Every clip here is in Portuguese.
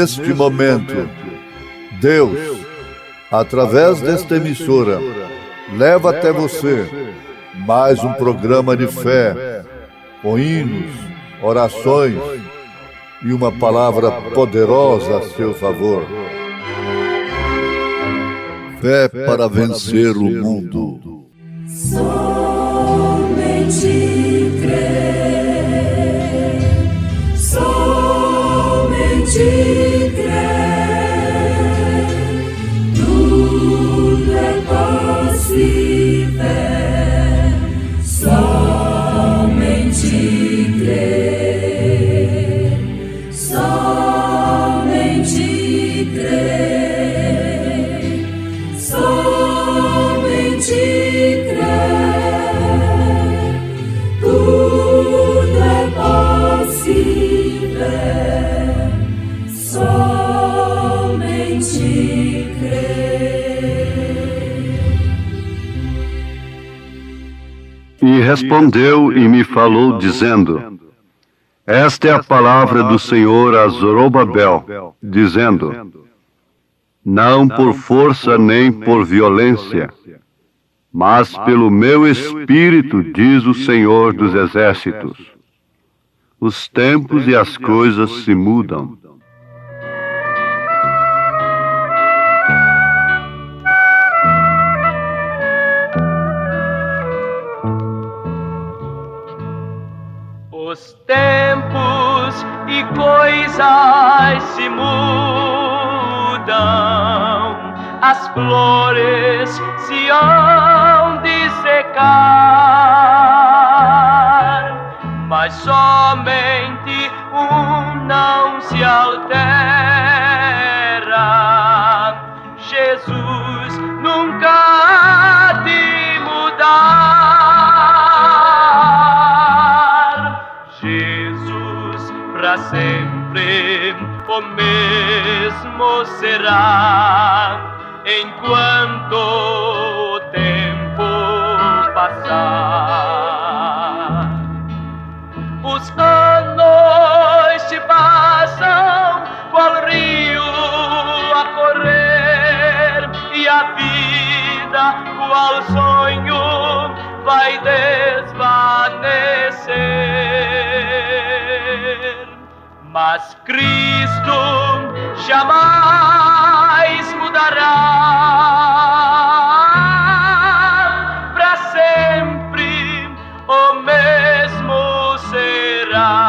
neste momento, Deus, através desta emissora, leva até você mais um programa de fé, com hinos, orações e uma palavra poderosa a seu favor. Fé para vencer o mundo. Somente crer, somente crer, tudo é possível, somente crer, somente crer, somente crer, tudo é possível, somente crer. E respondeu e me falou, dizendo: Esta é a palavra do Senhor a Zorobabel, dizendo: Não por força nem por violência, mas pelo meu Espírito, diz o Senhor dos Exércitos. Os tempos e as coisas se mudam. Os tempos e coisas se mudam, as flores se hão de secar, mas somente um não se altera: Jesus nunca há de mudar. Jesus para sempre o mesmo será, enquanto o tempo passar. Os anos se passam qual rio a correr, e a vida qual sonho vai desvanecer. Mas Cristo jamais mudará, para sempre o mesmo será.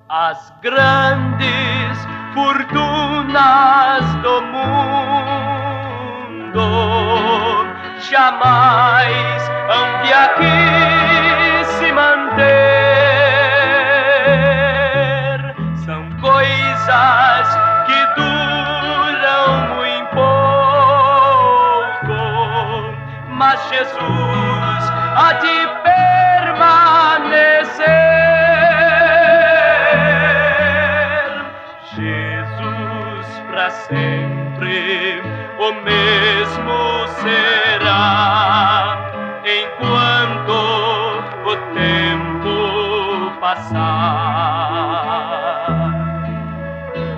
As grandes fortunas do mundo jamais hão de aqui se manter. São coisas que duram muito pouco, mas Jesus há de permanecer. Para sempre o mesmo será, enquanto o tempo passar.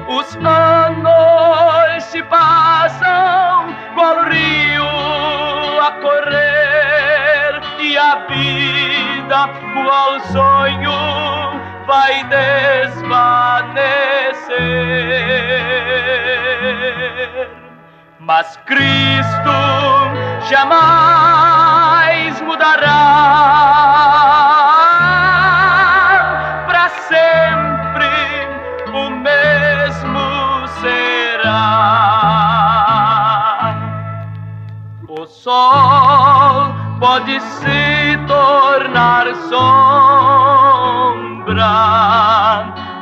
Os anos se passam qual rio a correr, e a vida qual sonho vai desvanecer. Mas Cristo jamais mudará, para sempre o mesmo será. O sol pode se tornar sombra,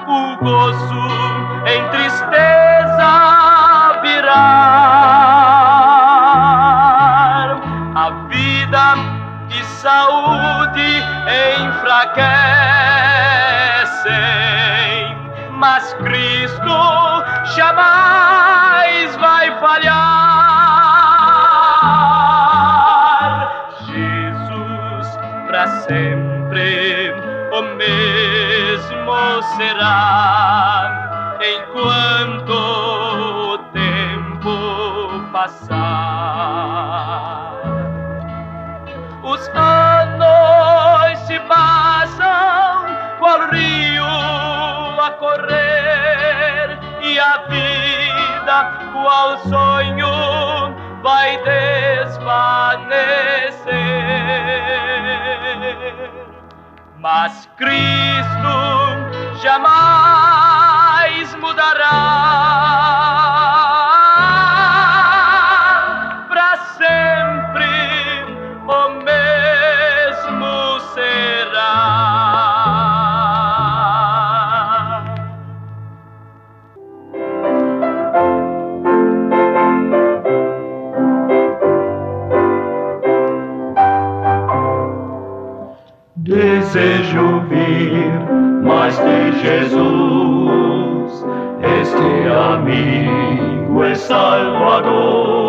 o gozo em tristeza virar, a vida e saúde enfraquecem, mas Cristo jamais vai falhar. Jesus para sempre o mesmo será, enquanto o tempo passar. Os anos se passam, qual rio a correr, e a vida, qual sonho, vai desvanecer. Mas Cristo jamais mudará, para sempre o mesmo será. Desejo ouvir mais de Jesus, este amigo e Salvador,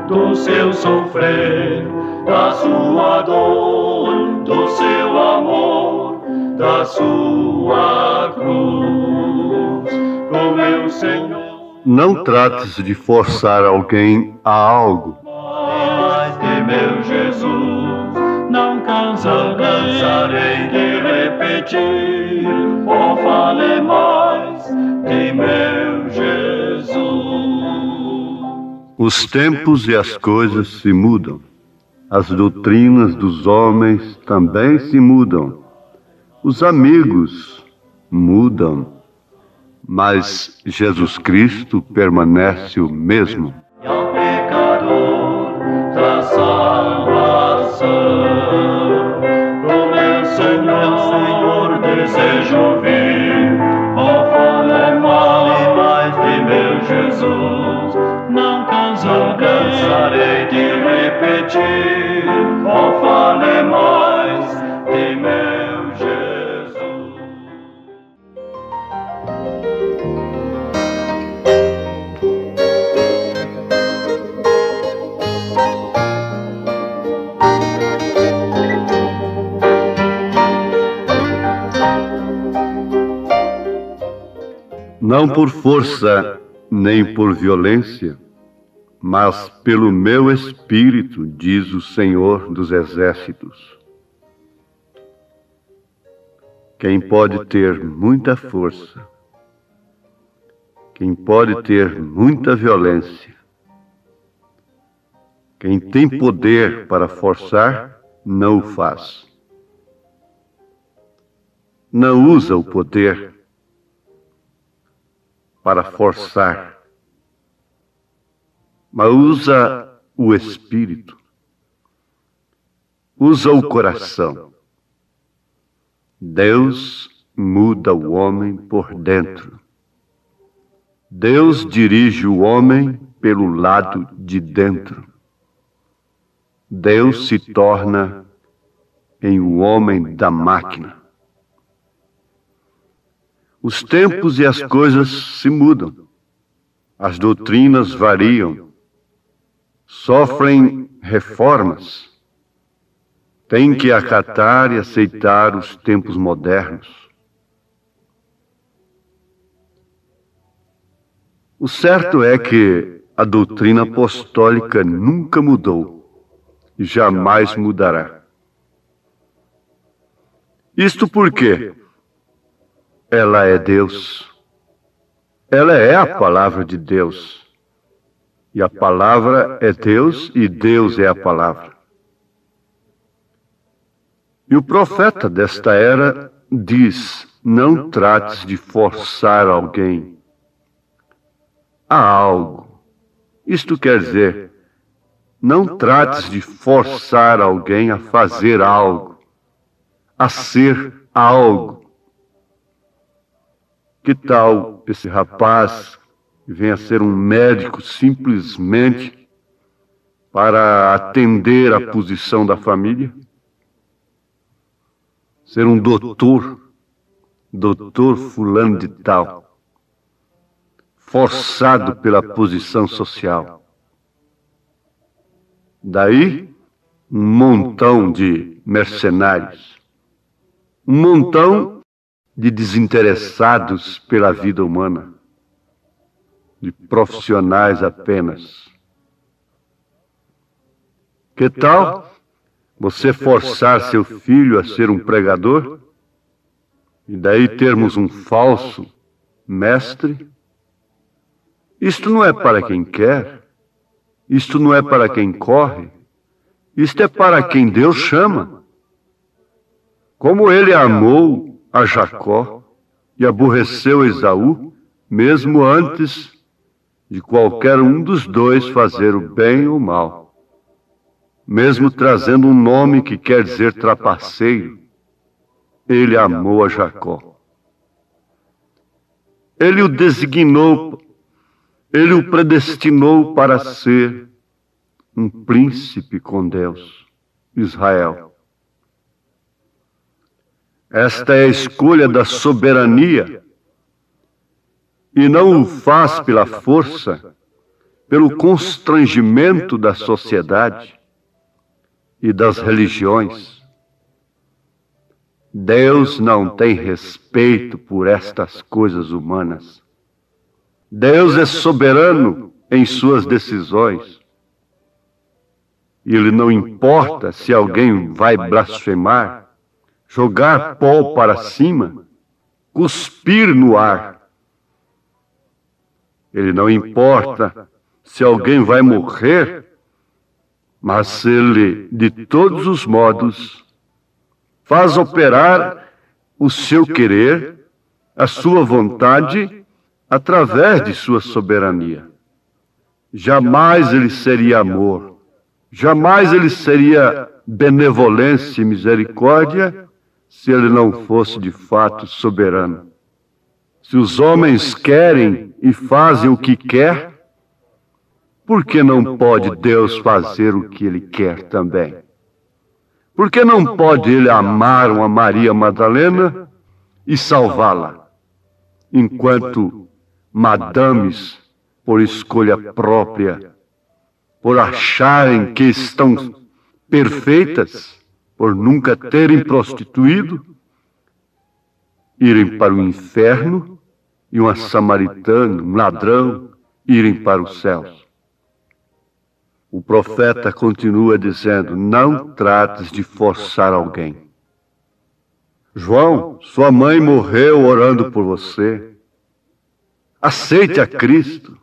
do seu sofrer, da sua dor, do seu amor, da sua cruz, o meu Senhor. Não trates de forçar alguém a algo. Mas de meu Jesus não cansarei de repetir, oh, fale mais de meu Jesus. Os tempos e as coisas se mudam. As doutrinas dos homens também se mudam. Os amigos mudam. Mas Jesus Cristo permanece o mesmo. E ao pecador traz salvação. O meu Senhor desejo ouvir, oh, fale mais de meu Jesus. Não cansarei de repetir, oh, fale mais de meu Jesus. Não por força nem por violência, mas pelo meu Espírito, diz o Senhor dos Exércitos. Quem pode ter muita força, quem pode ter muita violência, quem tem poder para forçar, não o faz. Não usa o poder para forçar, mas usa o espírito, usa o coração. Deus muda o homem por dentro. Deus dirige o homem pelo lado de dentro. Deus se torna em o homem da máquina. Os tempos e as coisas se mudam, as doutrinas variam, sofrem reformas, têm que acatar e aceitar os tempos modernos. O certo é que a doutrina apostólica nunca mudou e jamais mudará. Isto porque ela é Deus. Ela é a palavra de Deus. E a palavra é Deus e Deus é a palavra. E o profeta desta era diz: não trates de forçar alguém a algo. Isto quer dizer, não trates de forçar alguém a fazer algo, a ser algo. Que tal esse rapaz que vem a ser um médico simplesmente para atender a posição da família? Ser um doutor doutor fulano de tal, forçado pela posição social. Daí, um montão de mercenários, um montão de desinteressados pela vida humana, de profissionais apenas. Que tal você forçar seu filho a ser um pregador e daí termos um falso mestre? Isto não é para quem quer, isto não é para quem corre, isto é para quem Deus chama. Como ele amou a Jacó e aborreceu Esaú, mesmo antes de qualquer um dos dois fazer o bem ou o mal, mesmo trazendo um nome que quer dizer trapaceiro, ele amou a Jacó. Ele o designou, ele o predestinou para ser um príncipe com Deus, Israel. Esta é a escolha da soberania, e não o faz pela força, pelo constrangimento da sociedade e das religiões. Deus não tem respeito por estas coisas humanas. Deus é soberano em suas decisões. E Ele não importa se alguém vai blasfemar, jogar pó para cima, cuspir no ar. Ele não importa se alguém vai morrer, mas Ele, de todos os modos, faz operar o seu querer, a sua vontade, através de sua soberania. Jamais Ele seria amor, jamais Ele seria benevolência e misericórdia se Ele não fosse de fato soberano. Se os homens querem e fazem o que quer, por que não pode Deus fazer o que Ele quer também? Por que não pode Ele amar uma Maria Madalena e salvá-la, enquanto madames, por escolha própria, por acharem que estão perfeitas, por nunca terem prostituído, irem para o inferno, e uma samaritana, um ladrão, irem para os céus? O profeta continua dizendo: não trates de forçar alguém. João, sua mãe morreu orando por você. Aceite a Cristo.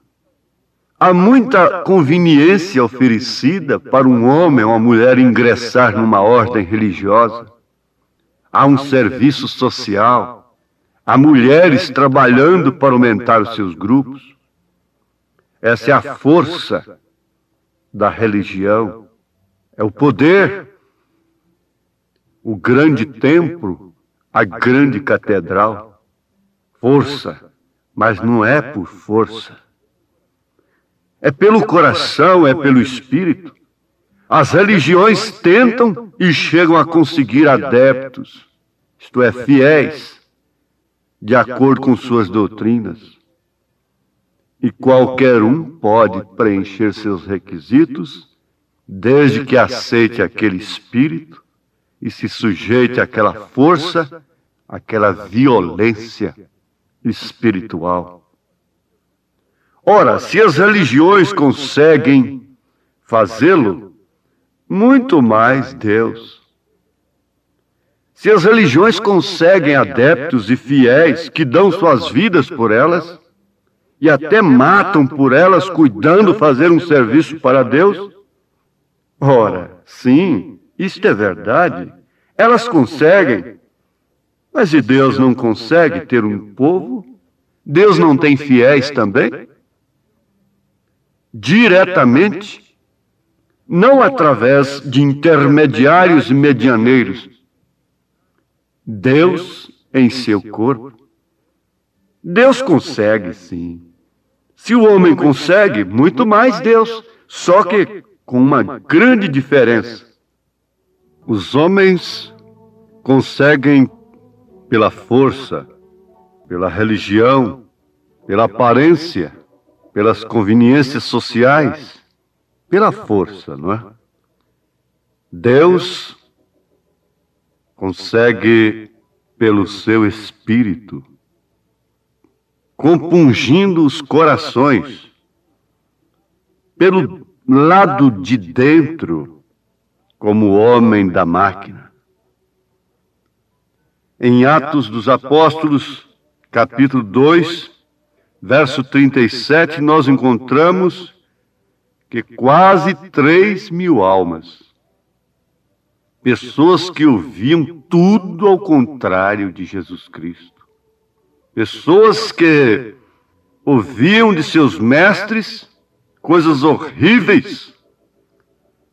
Há muita conveniência oferecida para um homem ou uma mulher ingressar numa ordem religiosa. Há um serviço social. Há mulheres trabalhando para aumentar os seus grupos. Essa é a força da religião. É o poder, o grande templo, a grande catedral. Força, mas não é por força. É pelo coração, é pelo espírito. As religiões tentam e chegam a conseguir adeptos, isto é, fiéis, de acordo com suas doutrinas. E qualquer um pode preencher seus requisitos, desde que aceite aquele espírito e se sujeite àquela força, àquela violência espiritual. Ora, se as religiões conseguem fazê-lo, muito mais Deus. Se as religiões conseguem adeptos e fiéis que dão suas vidas por elas, e até matam por elas, cuidando fazer um serviço para Deus, ora, sim, isto é verdade, elas conseguem. Mas e Deus não consegue ter um povo? Deus não tem fiéis também? Diretamente, não através de intermediários e medianeiros. Deus em seu corpo. Deus consegue, sim. Se o homem consegue, muito mais Deus, só que com uma grande diferença. Os homens conseguem pela força, pela religião, pela aparência, pelas conveniências sociais, pela força, não é? Deus consegue, pelo seu Espírito, compungindo os corações, pelo lado de dentro, como o homem da máquina. Em Atos dos Apóstolos, capítulo 2, verso 37, nós encontramos que quase 3.000 almas, pessoas que ouviam tudo ao contrário de Jesus Cristo, pessoas que ouviam de seus mestres coisas horríveis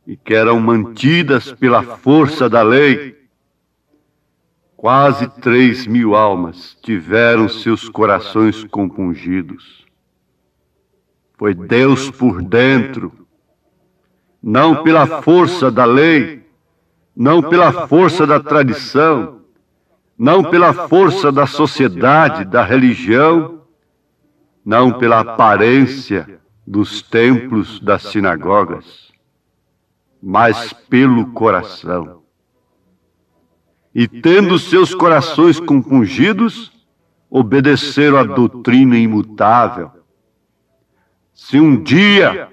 e que eram mantidas pela força da lei. Quase 3.000 almas tiveram seus corações compungidos. Foi Deus por dentro, não pela força da lei, não pela força da tradição, não pela força da sociedade, da religião, não pela aparência dos templos, das sinagogas, mas pelo coração. E tendo seus corações compungidos, obedeceram à doutrina imutável. Se um dia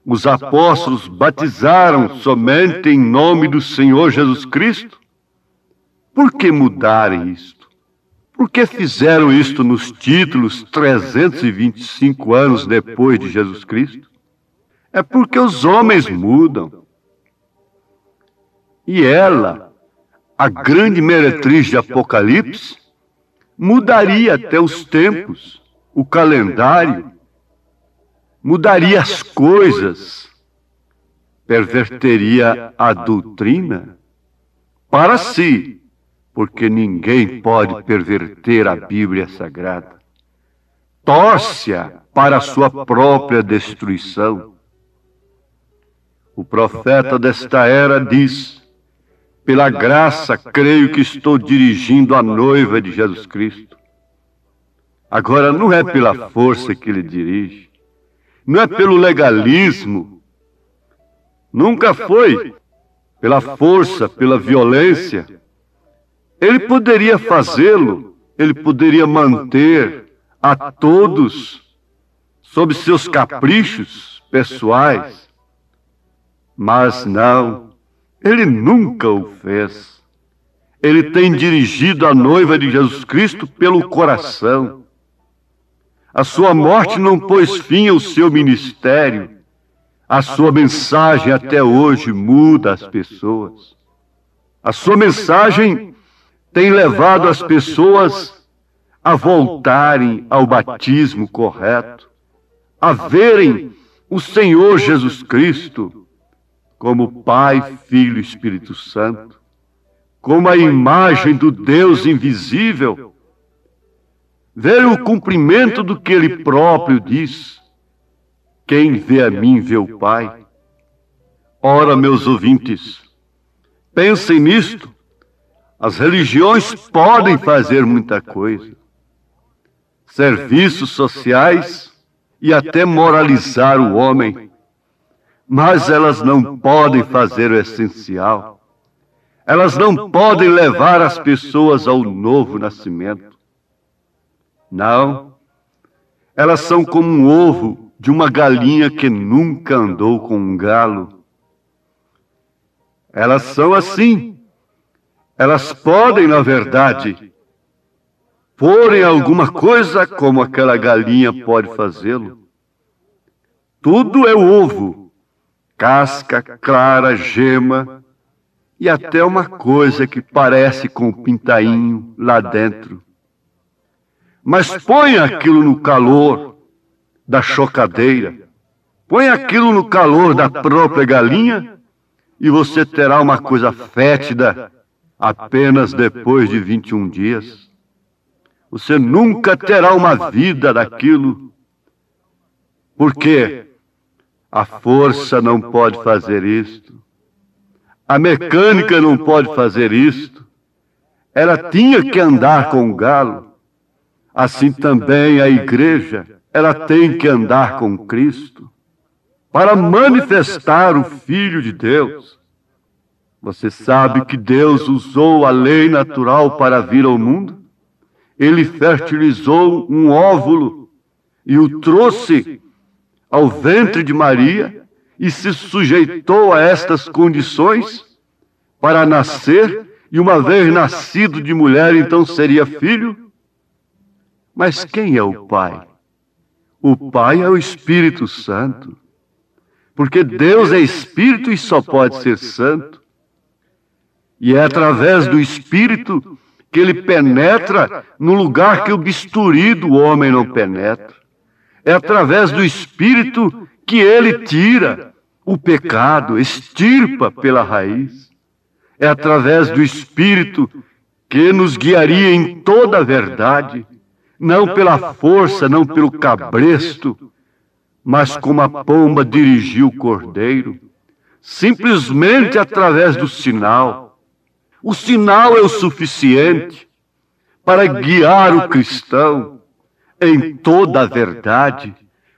os apóstolos batizaram somente em nome do Senhor Jesus Cristo, por que mudarem isto? Por que fizeram isto nos títulos 325 anos depois de Jesus Cristo? É porque os homens mudam. E ela, a grande meretriz de Apocalipse, mudaria até os tempos, o calendário, mudaria as coisas, perverteria a doutrina para si, porque ninguém pode perverter a Bíblia Sagrada. Torce-a para a sua própria destruição. O profeta desta era diz: pela graça, creio que estou dirigindo a noiva de Jesus Cristo. Agora, não é pela força que ele dirige, não é pelo legalismo, nunca foi pela força, pela violência. Ele poderia fazê-lo, ele poderia manter a todos sob seus caprichos pessoais, mas não. Ele nunca o fez. Ele tem dirigido a noiva de Jesus Cristo pelo coração. A sua morte não pôs fim ao seu ministério. A sua mensagem até hoje muda as pessoas. A sua mensagem tem levado as pessoas a voltarem ao batismo correto, a verem o Senhor Jesus Cristo como Pai, Filho e Espírito Santo, como a imagem do Deus invisível, ver o cumprimento do que Ele próprio diz: quem vê a mim vê o Pai. Ora, meus ouvintes, pensem nisto. As religiões podem fazer muita coisa, serviços sociais e até moralizar o homem, mas elas não podem fazer o essencial. Elas não podem levar as pessoas ao novo nascimento. Não. Elas são como um ovo de uma galinha que nunca andou com um galo. Elas são assim. Elas podem, na verdade, porem alguma coisa como aquela galinha pode fazê-lo. Tudo é ovo. Casca, clara, gema e até uma coisa que parece com um pintainho lá dentro. Mas põe aquilo no calor da chocadeira, põe aquilo no calor da própria galinha e você terá uma coisa fétida apenas depois de 21 dias. Você nunca terá uma vida daquilo, porque a força não pode fazer isto. A mecânica não pode fazer isto. Ela tinha que andar com o galo. Assim também a igreja, ela tem que andar com Cristo para manifestar o Filho de Deus. Você sabe que Deus usou a lei natural para vir ao mundo? Ele fertilizou um óvulo e o trouxe ao ventre de Maria e se sujeitou a estas condições para nascer, e uma vez nascido de mulher, então seria filho? Mas quem é o Pai? O Pai é o Espírito Santo. Porque Deus é Espírito e só pode ser santo. E é através do Espírito que ele penetra no lugar que o bisturi do homem não penetra. É através do Espírito que ele tira o pecado, extirpa pela raiz. É através do Espírito que nos guiaria em toda a verdade, não pela força, não pelo cabresto, mas como a pomba dirigiu o cordeiro, simplesmente através do sinal. O sinal é o suficiente para guiar o cristão em toda a verdade.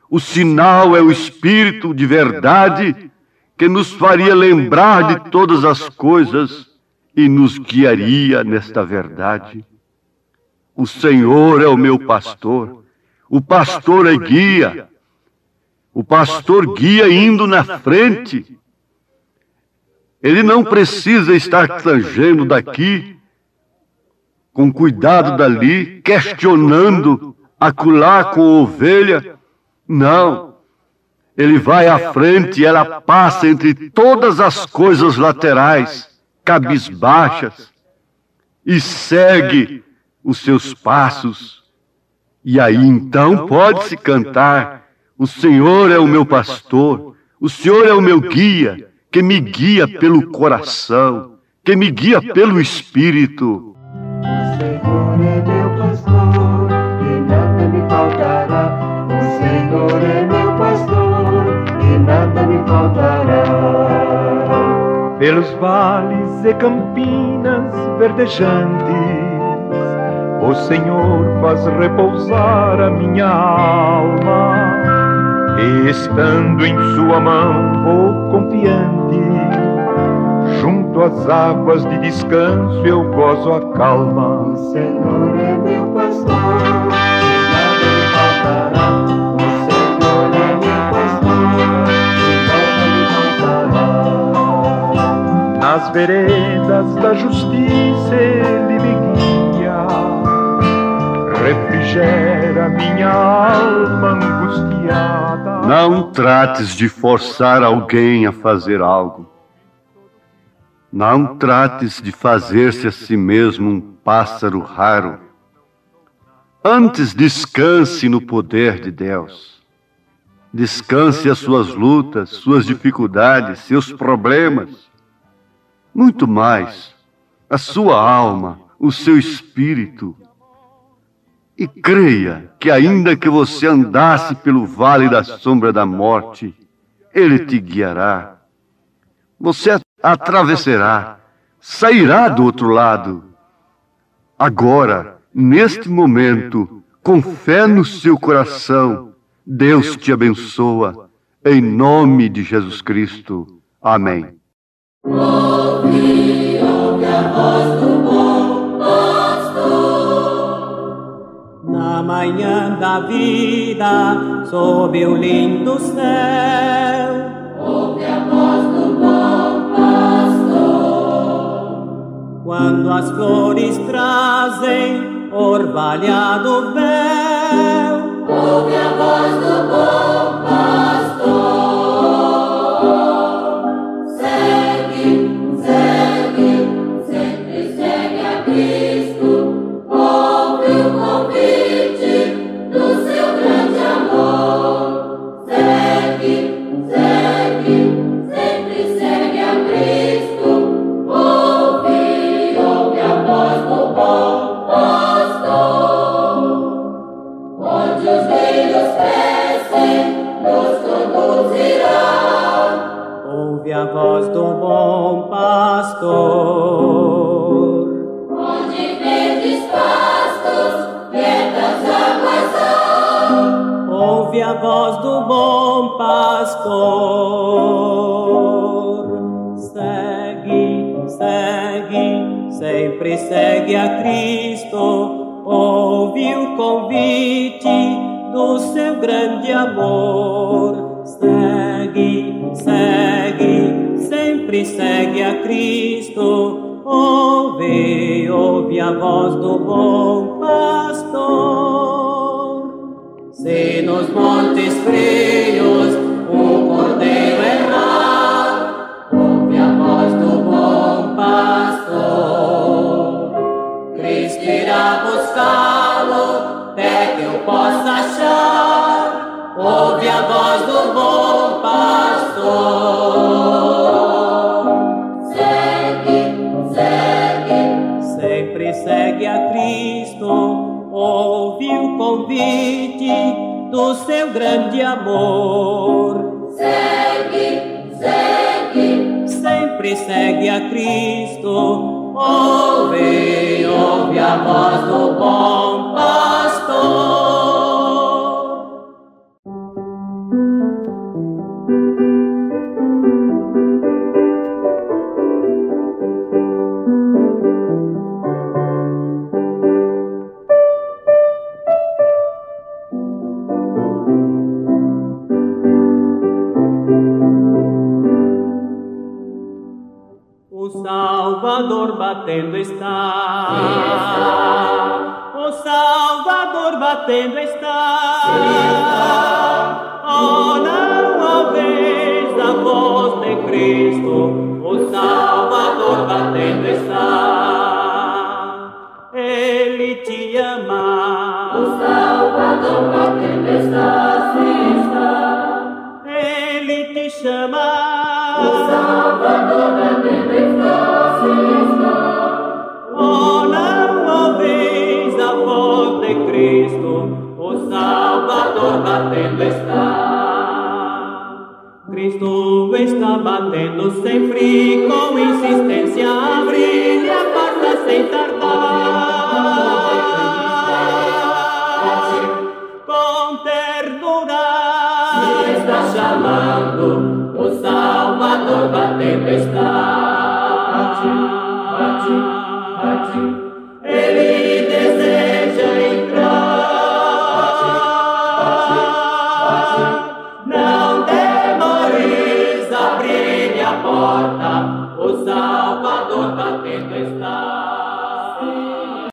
O sinal é o Espírito de verdade que nos faria lembrar de todas as coisas e nos guiaria nesta verdade. O Senhor é o meu pastor. O pastor é guia. O pastor guia indo na frente. Ele não precisa estar tangendo daqui, com cuidado dali, questionando acolá com a ovelha. Não. Ele vai à frente e ela passa entre todas as coisas laterais, cabisbaixas, e segue os seus passos. E aí então pode-se cantar: o Senhor é o meu pastor, o Senhor é o meu guia, que me guia pelo coração, que me guia pelo Espírito. O Senhor é meu pastor, e nada me faltará. O Senhor é meu pastor, e nada me faltará. Pelos vales e campinas verdejantes, o Senhor faz repousar a minha alma, e estando em sua mão vou confiante, junto às águas de descanso eu gozo a calma. O Senhor é meu pastor, e nada me faltará. O Senhor é meu pastor, e nada me faltará. Nas veredas da justiça ele me guia, refrigera minha alma angustiada. Não trates de forçar alguém a fazer algo. Não trates de fazer-se a si mesmo um pássaro raro. Antes descanse no poder de Deus. Descanse as suas lutas, suas dificuldades, seus problemas. Muito mais, a sua alma, o seu espírito. E creia que ainda que você andasse pelo vale da sombra da morte, Ele te guiará. Você atravessará, sairá do outro lado. Agora, neste momento, com fé no seu coração, Deus te abençoa, em nome de Jesus Cristo. Amém. Ouve a voz do bom pastor. Na manhã da vida, sob o lindo céu, Ouve a voz do bom pastor. quando as flores trazem orvalhado véu, Ouve a voz do bom pastor. Segue, segue, sempre segue a Cristo. Ouve o convite do seu grande amor. Segue, segue, sempre segue a Cristo. Ouve a voz do bom pastor. Onde os lírios crescem, nos conduzirá. ouve a voz do bom pastor. Onde verdes pastos, quietas a voz do bom pastor. Segue, segue, sempre segue a Cristo. Ouve o convite do seu grande amor. Segue, segue, sempre segue a Cristo. Ouve, ouve a voz do bom pastor. Se nos montes frios um cordeiro errar, ouve a voz do bom pastor. Cristo irá buscá-lo até que eu possa achar. Ouve a voz do bom pastor. Sempre segue a Cristo, ouve o convite do seu grande amor. Segue, segue, sempre segue a Cristo, ouve, ouve a voz do bom pastor. O Salvador batendo está. O Salvador batendo está. Oh, não ouveis a voz de Cristo. O Salvador batendo está. Ele te ama. o Salvador batendo está, sim está. Ele te chama. O Salvador batendo está, sim está. Oh, não ouveis a voz de Cristo, o Salvador batendo está. Cristo está batendo sempre, com insistência abre a porta sem tardar. Com ternura está chamando, o Salvador batendo está. Ele deseja entrar. Não demores, abrir a porta. O Salvador batendo está.